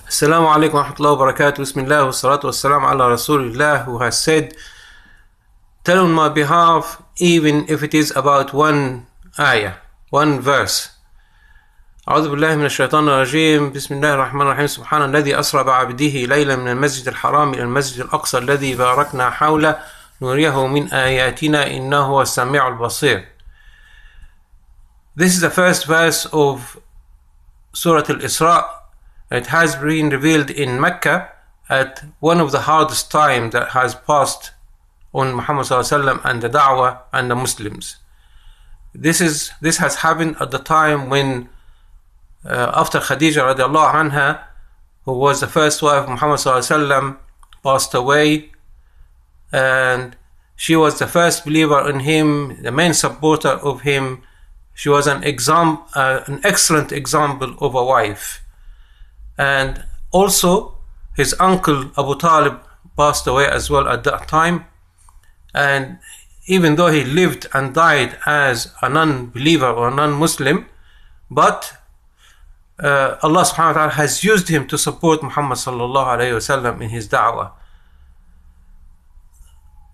Assalamu alaikum wa rahmatullahi wa barakatuh. Bismillah wa salatu wa salam ala Rasulullah, who has said, tell on my behalf, even if it is about one ayah, one verse. أعوذ بالله من الشيطان الرجيم. بسم الله الرحمن الرحيم. سبحان الذي أسرى بعبده ليلا من المسجد الحرام إلى المسجد الأقصى الذي باركنا حوله نريه من آياتنا إنه هو السميع البصير. This is the first verse of Surah Al-Isra. It has been revealed in Mecca at one of the hardest times that has passed on Muhammad ﷺ and the Da'wah and the Muslims. This has happened at the time when after Khadijah Ra, anha, who was the first wife of Muhammad ﷺ, passed away, and she was the first believer in him, the main supporter of him. She was an excellent example of a wife. And also his uncle Abu Talib passed away as well at that time. And even though he lived and died as a non-believer or a non-Muslim, but Allah subhanahu wa ta'ala has used him to support Muhammad sallallahu alayhi wa sallam in his da'wah.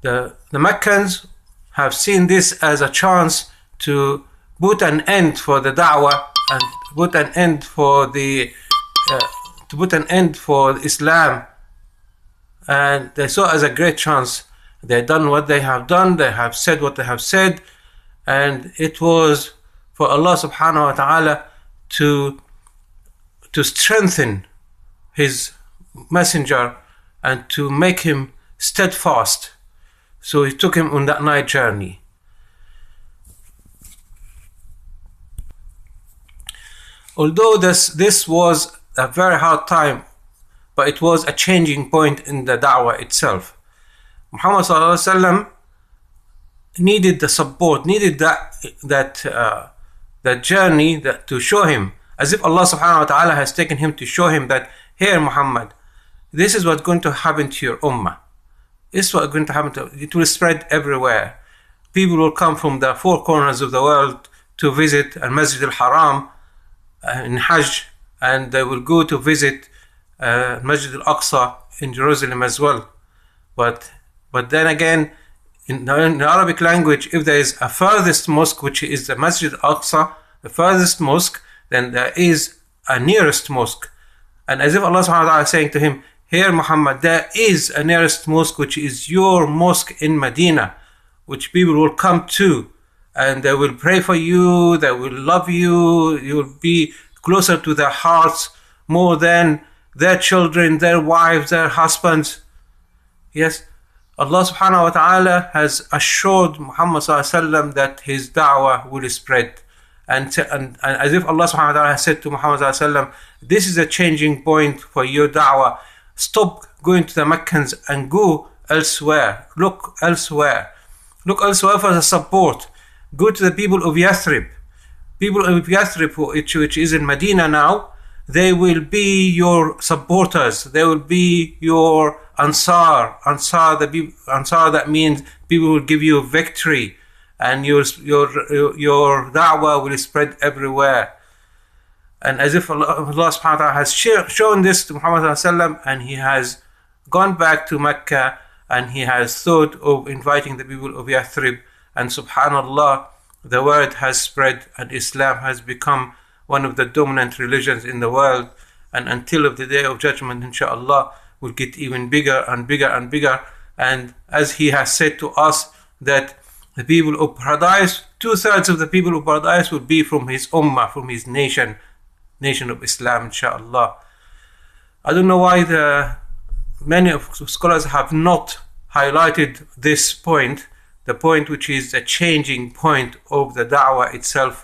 The Meccans have seen this as a chance to put an end for the da'wah and put an end for Islam, and they saw it as a great chance. They had done what they have done, they have said what they have said, and it was for Allah subhanahu wa ta'ala to strengthen his messenger and to make him steadfast. So he took him on that night journey. Although this was a very hard time, but it was a changing point in the da'wah itself. Muhammad sallallahu alaihi wasallam needed the support, needed that journey to show him, as if Allah subhanahu wa ta'ala has taken him to show him that, here Muhammad, this is what's going to happen to your ummah. This is what's going to happen it will spread everywhere. People will come from the four corners of the world to visit Al-Masjid al-Haram in Hajj, and they will go to visit Masjid al-Aqsa in Jerusalem as well. But then again, in the Arabic language, if there is a furthest mosque, which is the Masjid al-Aqsa, the furthest mosque, then there is a nearest mosque. And as if Allah subhanahu wa ta'ala is saying to him, here Muhammad, there is a nearest mosque, which is your mosque in Medina, which people will come to, and they will pray for you, they will love you, you will be closer to their hearts more than their children, their wives, their husbands. Yes, Allah subhanahu wa ta'ala has assured Muhammad sallallahu alaihi wasallam that his da'wah will spread. And as if Allah subhanahu wa ta'ala has said to Muhammad sallallahu alaihi wasallam, this is a changing point for your da'wah. Stop going to the Meccans and go elsewhere. Look elsewhere. Look elsewhere for the support. Go to the people of Yathrib. People of Yathrib, which is in Medina now, they will be your supporters. They will be your Ansar. Ansar, that means people will give you victory, and your da'wah will spread everywhere. And as if Allah subhanahu wa ta'ala has shown this to Muhammad sallallahu alaihi wasallam, and he has gone back to Mecca, and he has thought of inviting the people of Yathrib, and subhanallah, the word has spread, and Islam has become one of the dominant religions in the world. And until of the day of judgment, inshallah, will get even bigger and bigger and bigger. And as he has said to us, that the people of paradise, 2/3 of the people of paradise will be from his ummah, from his nation of Islam, inshallah. I don't know why many of scholars have not highlighted this point, the point which is a changing point of the da'wah itself,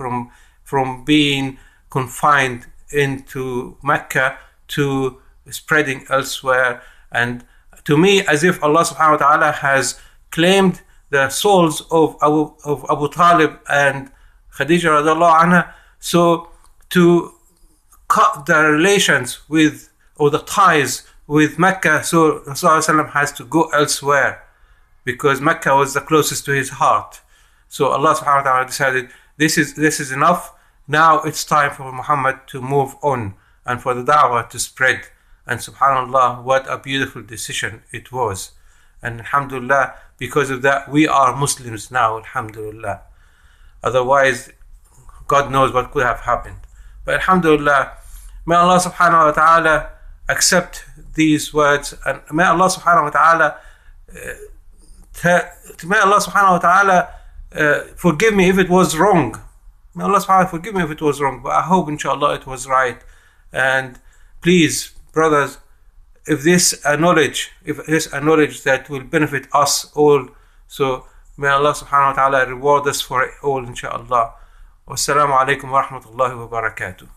from being confined into Mecca to spreading elsewhere. And to me, as if Allah subhanahu wa ta'ala has claimed the souls of Abu Talib and Khadijah Ra, anha, so to cut the relations with, or the ties with Mecca, so Rasulullah has to go elsewhere, because Mecca was the closest to his heart. So Allah subhanahu wa ta'ala decided, this is enough. Now it's time for Muhammad to move on and for the da'wah to spread. And subhanallah, what a beautiful decision it was. And alhamdulillah, because of that, we are Muslims now, alhamdulillah. Otherwise, God knows what could have happened. But alhamdulillah, may Allah subhanahu wa ta'ala accept these words, and may Allah subhanahu wa ta'ala forgive me if it was wrong. May Allah subhanahu wa ta'ala forgive me if it was wrong, but I hope inshallah it was right. And please, brothers, if this a knowledge that will benefit us all, so may Allah subhanahu wa ta'ala reward us for it all inshallah. Wassalamu alaikum wa rahmatullahi wa barakatuh.